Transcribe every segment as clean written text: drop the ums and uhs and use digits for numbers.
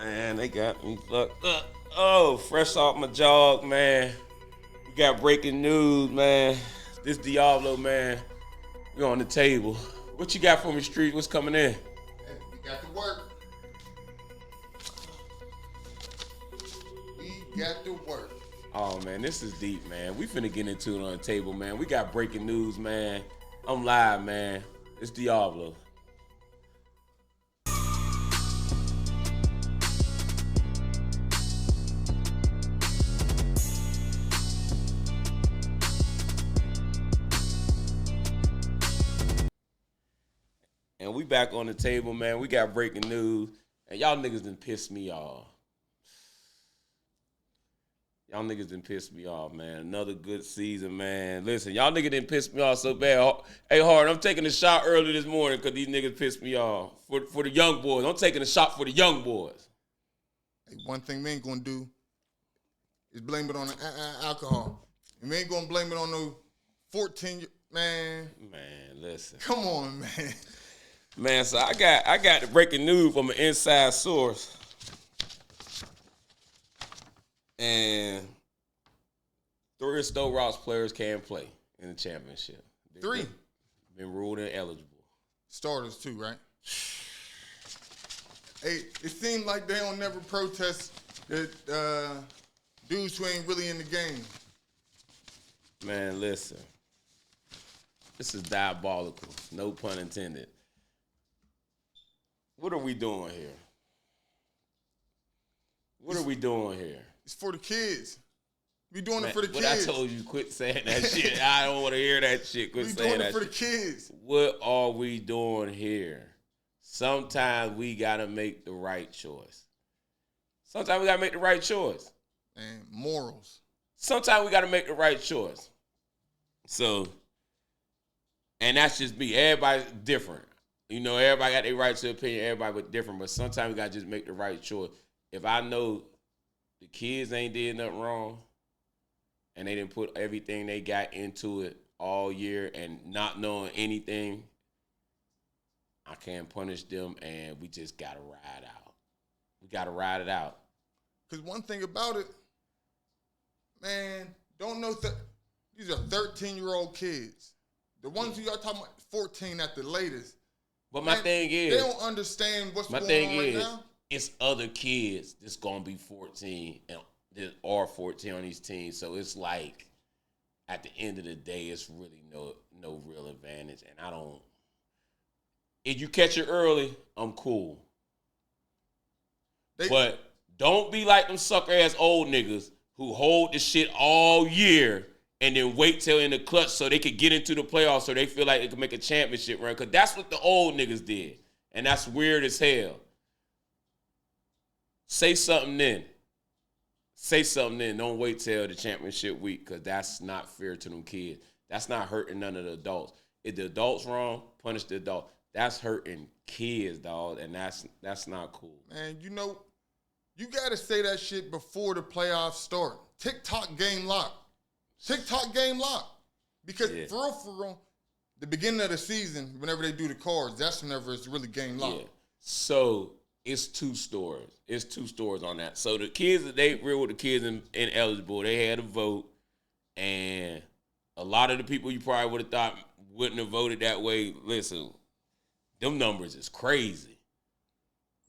Man, they got me fucked up. Oh, fresh off my jog, man. We got breaking news, man. This Diablo, man. We on the table. What you got for me, Street? What's coming in? Hey, we got to work. We got to work. Oh, man, this is deep, man. We finna get into it on the table, man. We got breaking news, man. I'm live, man. It's Diablo. And we back on the table, man. We got breaking news. And y'all niggas done pissed me off. Y'all niggas done pissed me off, man. Another good season, man. Listen, y'all niggas done pissed me off so bad. Hey, Hard, I'm taking a shot early this morning because these niggas pissed me off. For the young boys. I'm taking a shot for the young boys. Hey, one thing we ain't gonna do is blame it on the alcohol. And we ain't gonna blame it on no 14, man. Man, listen. Come on, man. Man, so I got the breaking news from an inside source. And 3 of Stoke Rocks players can't play in the championship. 3. Been ruled ineligible. Starters too, right? Hey, it seems like they don't never protest that dudes who ain't really in the game. Man, listen. This is diabolical. No pun intended. What are we doing here? What are we doing here? It's for the kids. We doing Man, it for the what kids. I told you, quit saying that shit. I don't want to hear that shit. Quit we saying doing that it for shit. the kids. What are we doing here? Sometimes we got to make the right choice. Sometimes we got to make the right choice. And morals. Sometimes we got to make the right choice. So, and that's just me. Everybody's different. You know, everybody got their right to opinion. Everybody but different. But sometimes we got to just make the right choice. If I know the kids ain't did nothing wrong and they didn't put everything they got into it all year and not knowing anything, I can't punish them, and we just got to ride out. We got to ride it out. Because one thing about it, man, don't know these are 13-year-old kids. The ones who y'all talking about 14 at the latest. But my thing is, they don't understand what's going on right now. It's other kids that's going to be 14 and that are 14 on these teams. So it's like, at the end of the day, it's really no real advantage. And I don't. If you catch it early, I'm cool. But don't be like them sucker-ass old niggas who hold the shit all year and then wait till in the clutch so they could get into the playoffs so they feel like they can make a championship run. Because that's what the old niggas did. And that's weird as hell. Say something then. Say something then. Don't wait till the championship week because that's not fair to them kids. That's not hurting none of the adults. If the adults wrong, punish the adult. That's hurting kids, dog, and that's not cool. Man, you know, you got to say that shit before the playoffs start. TikTok game lock. TikTok game lock. Because for real, the beginning of the season, whenever they do the cards, that's whenever it's really game lock. Yeah. So it's 2 stories. It's 2 stories on that. So the kids, they real with the kids ineligible. They had a vote, and a lot of the people you probably would have thought wouldn't have voted that way. Listen, them numbers is crazy.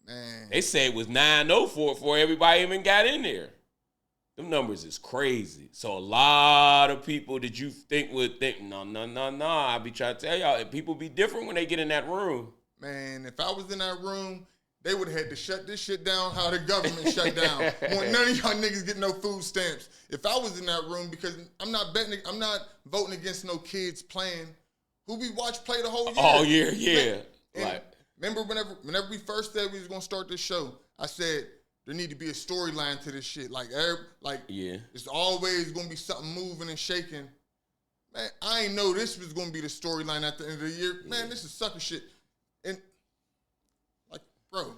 Man. They said it was 9-0 before everybody even got in there. Them numbers is crazy. So a lot of people that you think would think, no. I be trying to tell y'all, people be different when they get in that room. Man, if I was in that room, they would have had to shut this shit down how the government shut down. Want none of y'all niggas get no food stamps. If I was in that room, because I'm not voting against no kids playing who we watch play the whole year. All year, yeah. Remember whenever we first said we was gonna start this show, I said there need to be a storyline to this shit. It's always gonna be something moving and shaking. Man, I ain't know this was gonna be the storyline at the end of the year. Man, this is sucker shit. And bro.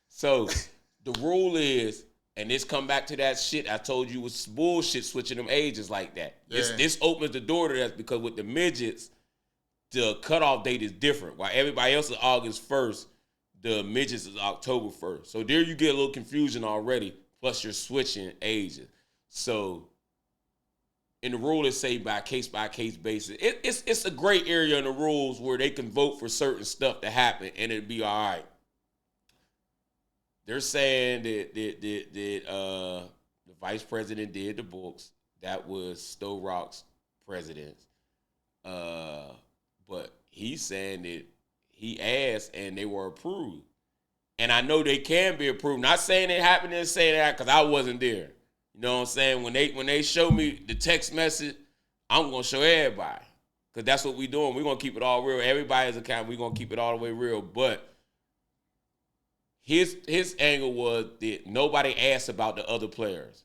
So the rule is, and this come back to that shit I told you was bullshit switching them ages like that. Yeah. This opens the door to that because with the midgets, the cutoff date is different. While everybody else is August 1st, the midgets is October 1st. So there you get a little confusion already, plus you're switching ages. So in the rule, it say by case basis. It's a gray area in the rules where they can vote for certain stuff to happen and it'd be all right. They're saying that the vice president did the books. That was Stowe Rock's president. But he's saying that he asked and they were approved. And I know they can be approved. Not saying it happened and saying that because I wasn't there. You know what I'm saying? When they show me the text message, I'm going to show everybody. Because that's what we're doing. We're going to keep it all real. Everybody's account, we're going to keep it all the way real. But his angle was that nobody asked about the other players.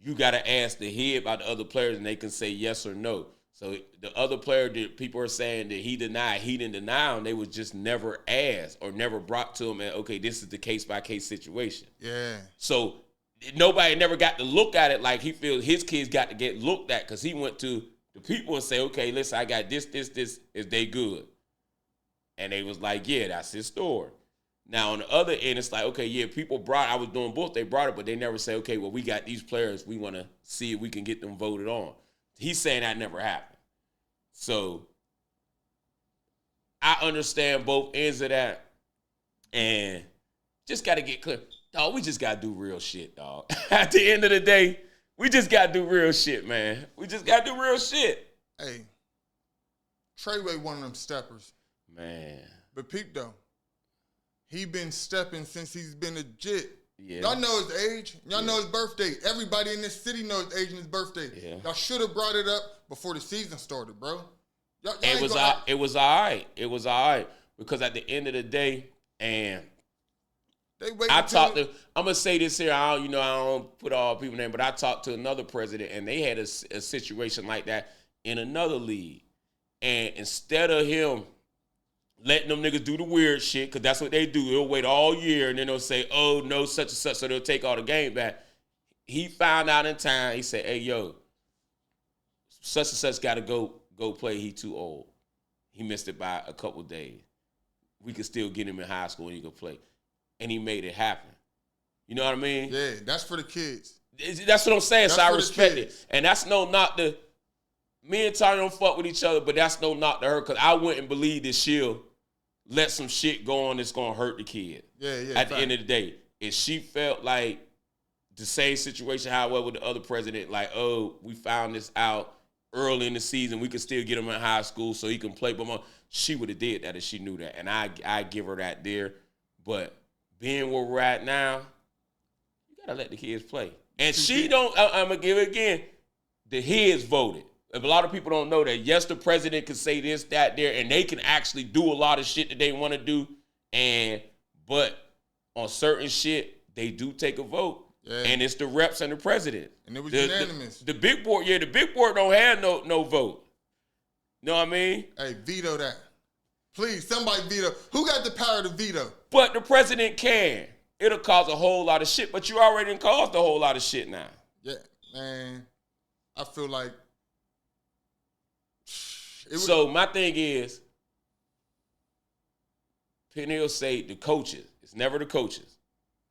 You got to ask the head about the other players, and they can say yes or no. So the other player that people are saying that he didn't deny them. They was just never asked or never brought to him. And okay, this is the case-by-case situation. Yeah. So nobody never got to look at it like he feels his kids got to get looked at because he went to the people and say, okay, listen, I got this, is they good? And they was like, yeah, that's his story. Now, on the other end, it's like, okay, yeah, I was doing both. They brought it, but they never say, okay, well, we got these players. We want to see if we can get them voted on. He's saying that never happened. So I understand both ends of that and just got to get clear. Dog, we just got to do real shit, dog. At the end of the day, we just got to do real shit, man. We just got to do real shit. Hey, Treyway one of them steppers. Man. But peep, though. He been stepping since he's been a jit. Yeah. Y'all know his age. Y'all know his birthday. Everybody in this city knows his age and his birthday. Yeah. Y'all should have brought it up before the season started, bro. It was all right. It was all right. Because at the end of the day, and I'm gonna say this here. I don't put all people's name, but I talked to another president, and they had a situation like that in another league. And instead of him letting them niggas do the weird shit, because that's what they do. They'll wait all year, and then they'll say, oh, no, such and such, so they'll take all the game back. He found out in time. He said, hey, yo, such and such got to go play. He too old. He missed it by a couple days. We could still get him in high school and he could play. And he made it happen. You know what I mean? Yeah, that's for the kids. That's what I'm saying, that's so I respect it. And that's no knock to – me and Tony don't fuck with each other, but that's no knock to her because I wouldn't believe that she'll let some shit go on that's going to hurt the kid. Yeah. At the end of the day, if she felt like the same situation how it was with the other president, like, oh, we found this out early in the season, we could still get him in high school so he can play, but she would have did that if she knew that, and I give her that there. But being where we're at now, you got to let the kids play. And she don't, I'm going to give it again, the heads voted. If a lot of people don't know that, yes, the president can say this, that, there, and they can actually do a lot of shit that they want to do. But on certain shit, they do take a vote. Yeah. And it's the reps and the president. And it was unanimous. The big board, the big board don't have no vote. Know what I mean? Hey, veto that. Please, somebody veto. Who got the power to veto? But the president can. It'll cause a whole lot of shit, but you already caused a whole lot of shit now. Yeah, man. I feel like so my thing is, Penn Hill say the coaches. It's never the coaches.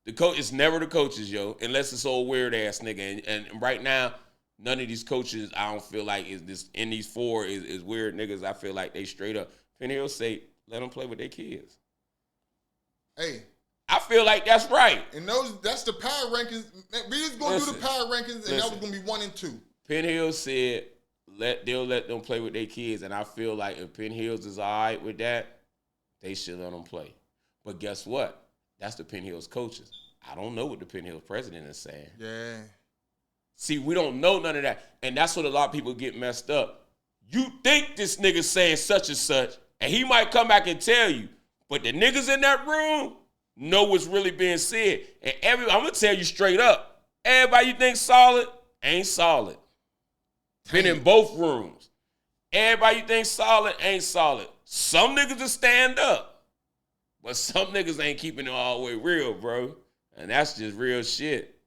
It's never the coaches, yo, unless it's old weird ass nigga. And right now, none of these coaches I don't feel like is this in these four is weird niggas. I feel like they straight up. Penn Hill say let them play with their kids. Hey, I feel like that's right. And that's the power rankings. We was gonna do the power rankings, and that was gonna be 1 and 2. Penn Hill said they'll let them play with their kids, and I feel like if Penn Hills is all right with that, they should let them play. But guess what? That's the Penn Hills coaches. I don't know what the Penn Hills president is saying. Yeah. See, we don't know none of that, and that's what a lot of people get messed up. You think this nigga's saying such and such, and he might come back and tell you, but the niggas in that room know what's really being said. And I'm going to tell you straight up, everybody you think solid ain't solid. Been in both rooms. Everybody you think solid ain't solid. Some niggas will stand up, but some niggas ain't keeping it all the way real, bro. And that's just real shit.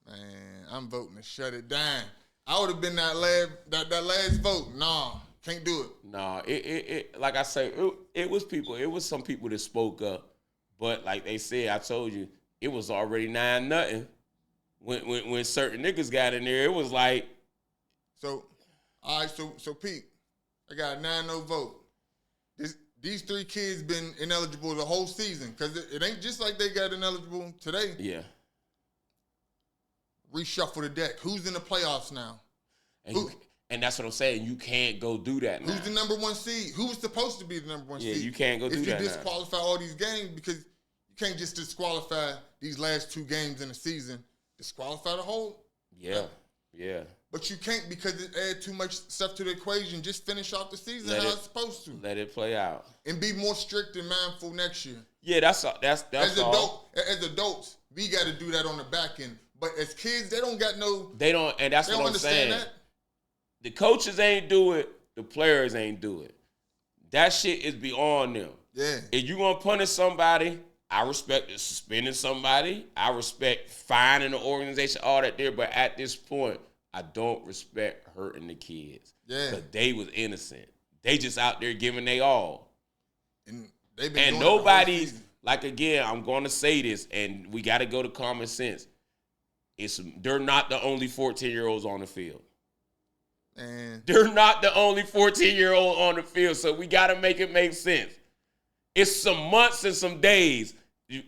Man, I'm voting to shut it down. I would have been that last vote. Nah, can't do it. Nah, it like I say, it was people. It was some people that spoke up, But like they said, I told you, it was already 9-0. When certain niggas got in there, it was like. So, all right, so Pete, I got a 9-0 vote. These 3 kids been ineligible the whole season because it ain't just like they got ineligible today. Yeah. Reshuffle the deck. Who's in the playoffs now? And that's what I'm saying. You can't go do that now. Who's the number 1 seed? Who was supposed to be the number 1 seed? Yeah, you can't go do that now. If you disqualify all these games, because you can't just disqualify these last 2 games in the season. Disqualify the whole. Yeah, yeah. But you can't because it adds too much stuff to the equation. Just finish off the season how it's supposed to. Let it play out. And be more strict and mindful next year. Yeah, that's all. As adults, we got to do that on the back end. But as kids, they don't got no. They don't, and that's what I'm saying. That. The coaches ain't do it. The players ain't do it. That shit is beyond them. Yeah. If you gonna punish somebody, I respect suspending somebody. I respect fining the organization, all that there. But at this point, I don't respect hurting the kids. Yeah. Because they was innocent. They just out there giving they all. And they've been nobody's, like, again, I'm going to say this, and we got to go to common sense. They're not the only 14-year-olds on the field. And they're not the only 14-year-old on the field, so we got to make it make sense. It's some months and some days.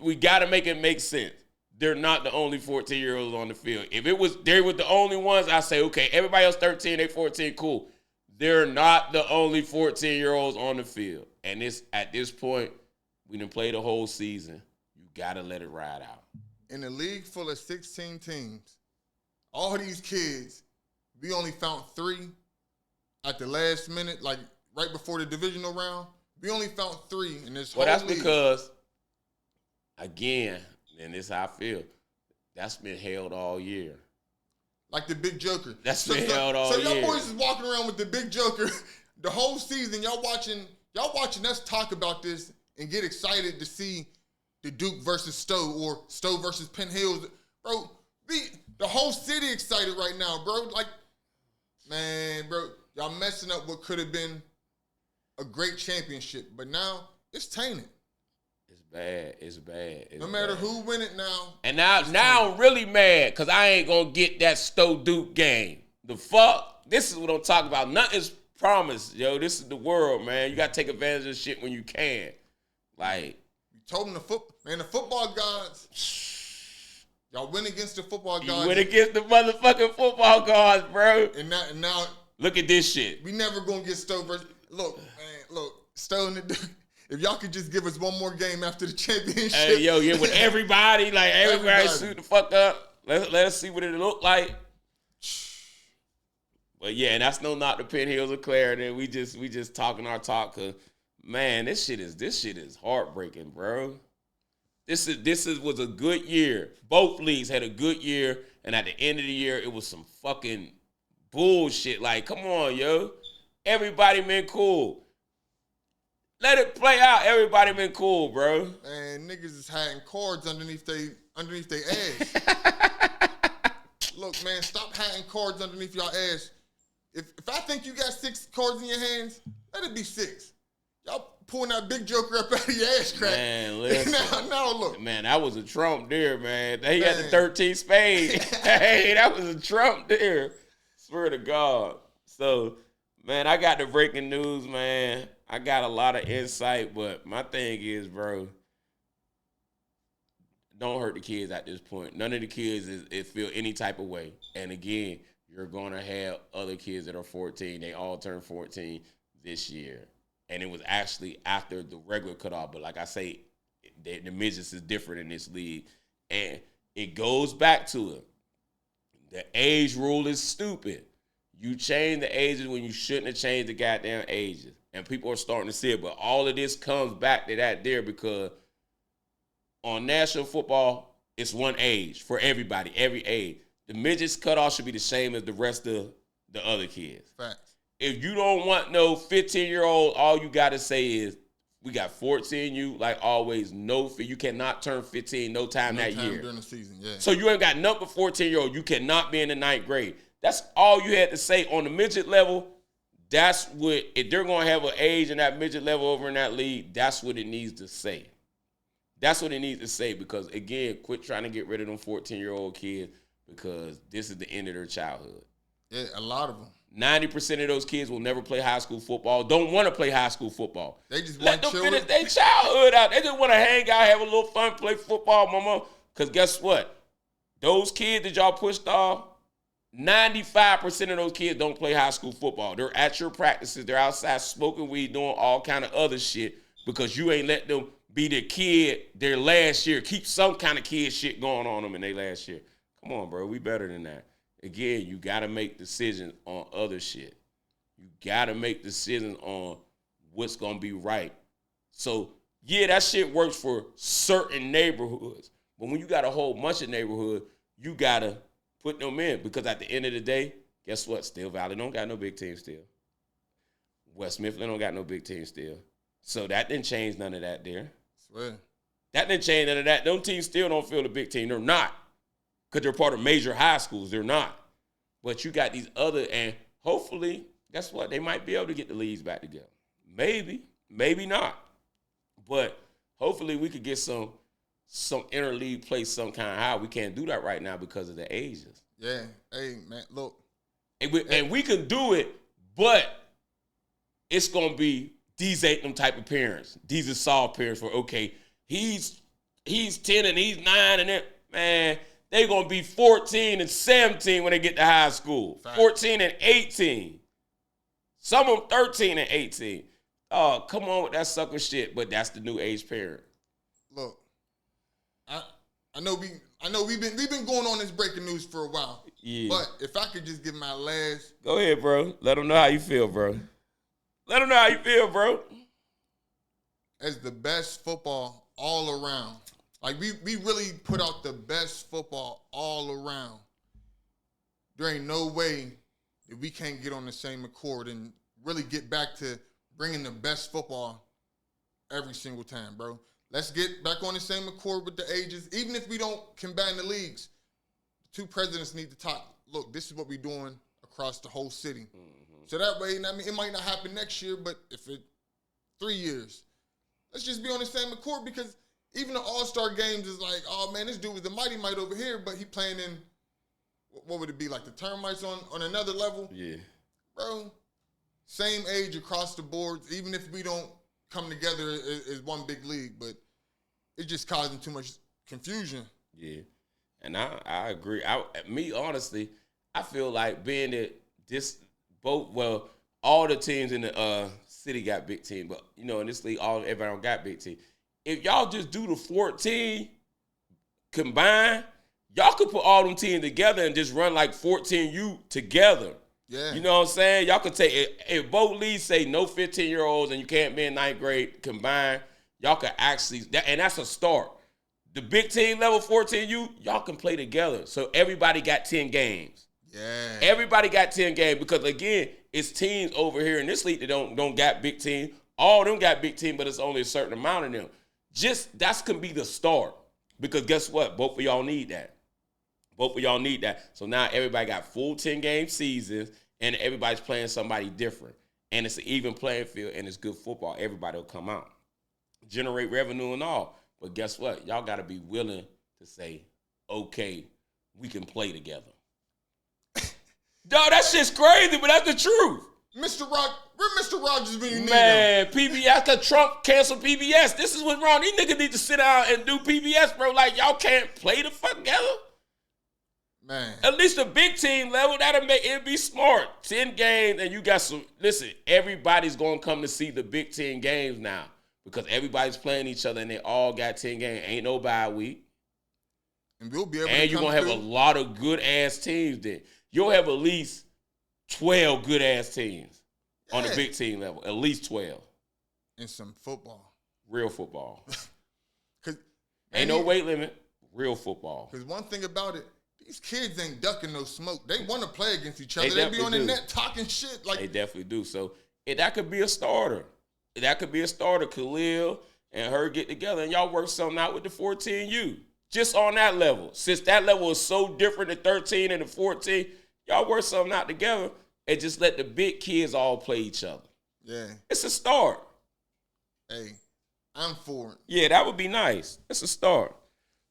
We got to make it make sense. They're not the only 14-year-olds on the field. If they were the only ones, I say, okay, everybody else 13, they 14, cool. They're not the only 14-year-olds on the field. And at this point, we done played the whole season. You got to let it ride out. In a league full of 16 teams, all these kids, we only found 3 at the last minute, like right before the divisional round. We only found 3 in this whole league. Well, that's because, again, and this is how I feel, that's been held all year. Like the big joker. That's been held all year. So y'all boys is walking around with the big joker the whole season. Y'all watching us talk about this and get excited to see the Duke versus Stowe or Stowe versus Penn Hills. Bro, the whole city excited right now, bro. Like, man, bro, y'all messing up what could have been a great championship. But now it's tainted. It's bad. No matter who win it now. And now I'm really mad because I ain't going to get that Stowe Duke game. The fuck? This is what I'm talking about. Nothing's promised, yo. This is the world, man. You got to take advantage of shit when you can. Like. You told them the football gods. Y'all win against the football gods. You win against the motherfucking football gods, bro. And now. Look at this shit. We never going to get Stowe versus. Look, Stowe and the Duke. If y'all could just give us one more game after the championship. Hey, yo, yeah, with everybody, like everybody suit the fuck up. Let us see what it look like. But yeah, and that's no knock to Penn Hills or Clarendon. We just talking our talk, cause man, this shit is heartbreaking, bro. This was a good year. Both leagues had a good year, and at the end of the year, it was some fucking bullshit. Like, come on, yo, everybody been cool. Let it play out. Everybody been cool, bro. Man, niggas is hiding cards underneath their ass. Look, man, stop hiding cards underneath your ass. If I think you got 6 cards in your hands, let it be 6. Y'all pulling that big joker up out of your ass crack. Man, listen. now look. Man, that was a Trump there, man. He had the 13 spade. Hey, that was a Trump there. Swear to God. So, man, I got the breaking news, man. I got a lot of insight, but my thing is, bro, don't hurt the kids at this point. None of the kids feel any type of way. And again, you're going to have other kids that are 14. They all turned 14 this year. And it was actually after the regular cutoff. But like I say, the midgets is different in this league. And it goes back to it. The age rule is stupid. You change the ages when you shouldn't have changed the goddamn ages. And people are starting to see it. But all of this comes back to that there because on national football, it's one age for everybody, every age. The midgets cutoff should be the same as the rest of the other kids. Facts. If you don't want no 15-year-old, all you got to say is, we got 14 you, like always, you cannot turn 15 no time that year. During the season, yeah. So you ain't got number 14-year-old. You cannot be in the 9th grade. That's all you had to say on the midget level. That's what, if they're going to have an age in that midget level over in that league, that's what it needs to say. That's what it needs to say because, again, quit trying to get rid of them 14-year-old kids because this is the end of their childhood. Yeah, a lot of them. 90% of those kids will never play high school football, don't want to play high school football. They just let want them children. finish their childhood out. They just want to hang out, have a little fun, play football, mama. Because guess what? Those kids that y'all pushed off, 95% of those kids don't play high school football. They're at your practices. They're outside smoking weed, doing all kind of other shit because you ain't let them be the kid their last year. Keep some kind of kid shit going on them in their last year. Come on, bro. We better than that. Again, you got to make decisions on other shit. You got to make decisions on what's going to be right. So, yeah, that shit works for certain neighborhoods. But when you got a whole bunch of neighborhoods, you got to put them in. Because at the end of the day, guess what? Steel Valley don't got no big team still. West Mifflin don't got no big team still. So that didn't change none of that there. Swear. That didn't change none of that. Them teams still don't feel the big team. They're not. Because they're part of major high schools. They're not. But you got these other, and hopefully, guess what? They might be able to get the leagues back together. Maybe. Maybe not. But hopefully we could get some interleague play some kind of high. We can't do that right now because of the ages. Yeah. Hey, man, look. And we can do it, but it's going to be, these ain't them type of parents. These are soft parents for, okay, he's 10 and he's 9 and then, man, they're going to be 14 and 17 when they get to high school. Fact. 14 and 18. Some of them 13 and 18. Oh, come on with that sucker shit, but that's the new age parent. Look, I know we've been going on this breaking news for a while. Yeah. But if I could just give my last. Go ahead, bro. Let them know how you feel, bro. Let them know how you feel, bro. As the best football all around. Like, we really put out the best football all around. There ain't no way that we can't get on the same accord and really get back to bringing the best football every single time, bro. Let's get back on the same accord with the ages. Even if we don't combine the leagues, the two presidents need to talk. Look, this is what we're doing across the whole city. Mm-hmm. So that way, I mean, it might not happen next year, but if it 3 years, let's just be on the same accord because even the All-Star games is like, oh, man, this dude was the Mighty Might over here, but he playing in, what would it be, like the Termites on another level? Yeah. Bro, same age across the board, even if we don't come together as one big league, but it's just causing too much confusion. Yeah, and I agree. Honestly, I feel like being that all the teams in the city got big team, but, you know, in this league, everybody don't got big team. If y'all just do the 14 combined, y'all could put all them teams together and just run like 14U together. Yeah. You know what I'm saying? Y'all could take it. If both leagues say no 15-year-olds and you can't be in ninth grade combined, y'all could actually, and that's a start. The big team level 14U, y'all can play together. So everybody got 10 games. Yeah. Everybody got 10 games because, again, it's teams over here in this league that don't got big team. All of them got big team, but it's only a certain amount of them. That can be the start because guess what? Both of y'all need that. Both of y'all need that. So now everybody got full 10-game seasons, and everybody's playing somebody different. And it's an even playing field, and it's good football. Everybody will come out. Generate revenue and all. But guess what? Y'all got to be willing to say, okay, we can play together. Dog, that shit's crazy, but that's the truth. Mr. Rogers when you need him? Man, PBS, because Trump canceled PBS. This is what's wrong. These niggas need to sit down and do PBS, bro. Like, y'all can't play the fuck together. Man. At least the big team level, that'll make it be smart. 10 games, and you got some. Listen, everybody's going to come to see the big 10 games now because everybody's playing each other, and they all got 10 games. Ain't no bye week. And we'll be able and you're going to have a lot of good-ass teams then. You'll have at least 12 good-ass teams on the big team level. At least 12. And some football. Real football. Ain't no weight limit. Real football. Because one thing about it, these kids ain't ducking no smoke. They want to play against each other. They be on the net talking shit. Like, they definitely do. So that could be a starter. That could be a starter. Khalil and her get together, and y'all work something out with the 14U. Just on that level. Since that level is so different than 13 and the 14, y'all work something out together and just let the big kids all play each other. Yeah. It's a start. Hey, I'm for it. Yeah, that would be nice. That's a start.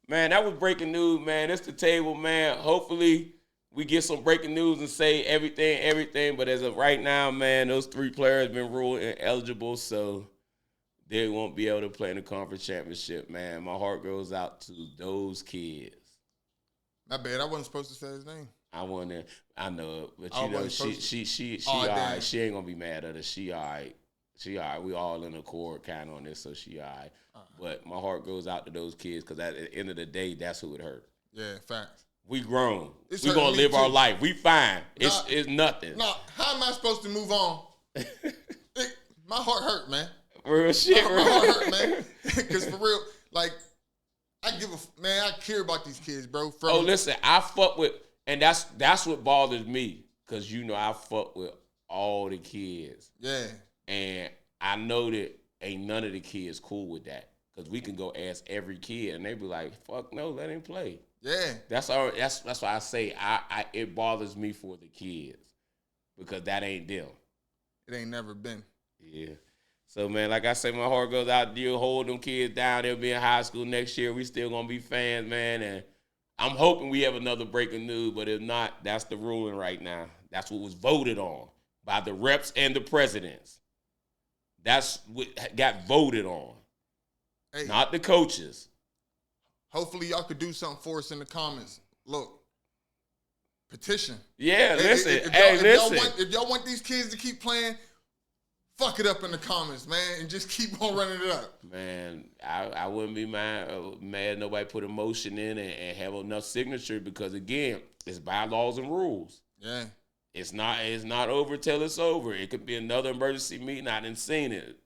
Man, that was breaking news, man. That's the table, man. Hopefully we get some breaking news and say everything. But as of right now, man, those 3 players been ruled ineligible, so they won't be able to play in the conference championship, man. My heart goes out to those kids. My bad. I wasn't supposed to say his name. I know it, but you know, she all right. She ain't gonna be mad at us. She all right. She all right. We all in accord kind of on this, so she all right. But my heart goes out to those kids because at the end of the day, that's who it hurt. Yeah, facts. We grown. We gonna live our life. We fine. It's nothing. No, how am I supposed to move on? My heart hurt, man. Real shit, my heart hurt, man. Because for real, like, I care about these kids, bro. Listen, I fuck with, and that's what bothers me, because you know I fuck with all the kids. Yeah. And I know that ain't none of the kids cool with that, because we can go ask every kid, and they be like, "Fuck no, let him play." Yeah. That's why I say it bothers me for the kids, because that ain't them. It ain't never been. Yeah. So, man, like I say, my heart goes out to you. Hold them kids down. They'll be in high school next year. We still going to be fans, man. And I'm hoping we have another breaking news. But if not, that's the ruling right now. That's what was voted on by the reps and the presidents. That's what got voted on, not the coaches. Hopefully y'all could do something for us in the comments. Look, petition. Yeah, listen. If y'all want these kids to keep playing, fuck it up in the comments, man, and just keep on running it up. Man, I wouldn't be mad nobody put a motion in and have enough signature, because, again, it's bylaws and rules. Yeah. It's not over till it's over. It could be another emergency meeting. I didn't seen it.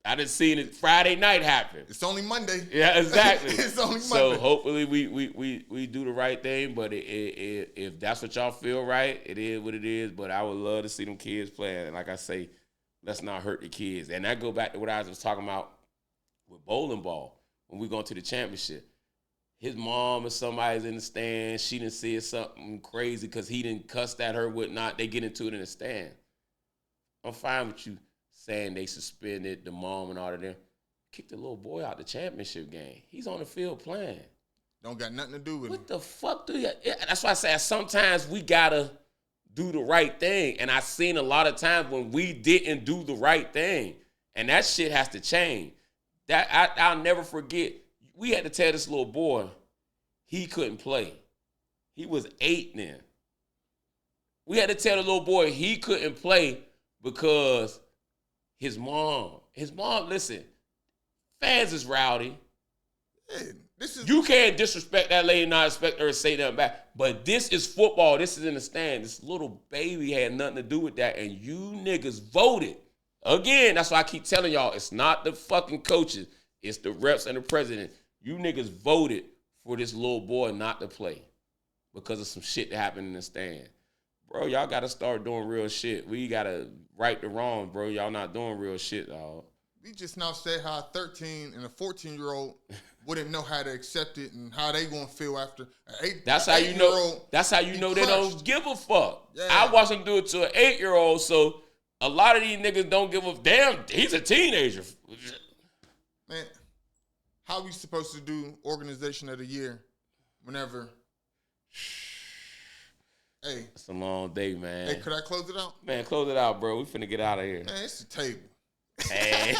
I didn't seen it Friday night happen. It's only Monday. Yeah, exactly. It's only Monday. So hopefully we do the right thing. But if that's what y'all feel right, it is what it is. But I would love to see them kids playing. And like I say, let's not hurt the kids. And that go back to what I was talking about with bowling ball when we go to the championship. His mom or somebody's in the stand. She didn't see something crazy because he didn't cuss at her, whatnot. They get into it in the stand. I'm fine with you saying they suspended the mom and all of them. Kick the little boy out the championship game. He's on the field playing. Don't got nothing to do with it. What the fuck do you? That's why I say sometimes we gotta do the right thing. And I've seen a lot of times when we didn't do the right thing, and that shit has to change. That I'll never forget. We had to tell this little boy he couldn't play. He was 8 then. We had to tell the little boy he couldn't play because his mom, listen, fans is rowdy. Hey, you can't disrespect that lady, not expect her to say nothing back. But this is football. This is in the stand. This little baby had nothing to do with that, and you niggas voted. Again, that's why I keep telling y'all, it's not the fucking coaches. It's the reps and the president. You niggas voted for this little boy not to play because of some shit that happened in the stand. Bro, y'all got to start doing real shit. We got to right the wrong, bro. Y'all not doing real shit, dog. We just now said how a 13 and a 14-year-old wouldn't know how to accept it and how they going to feel after That's how you know. That's how you know they don't give a fuck. Yeah. I watched them do it to an 8-year-old, so a lot of these niggas don't give a damn. He's a teenager. Man, how we supposed to do organization of the year whenever? Hey. It's a long day, man. Hey, could I close it out? Man, close it out, bro. We finna get out of here. Man, it's the table. Hey.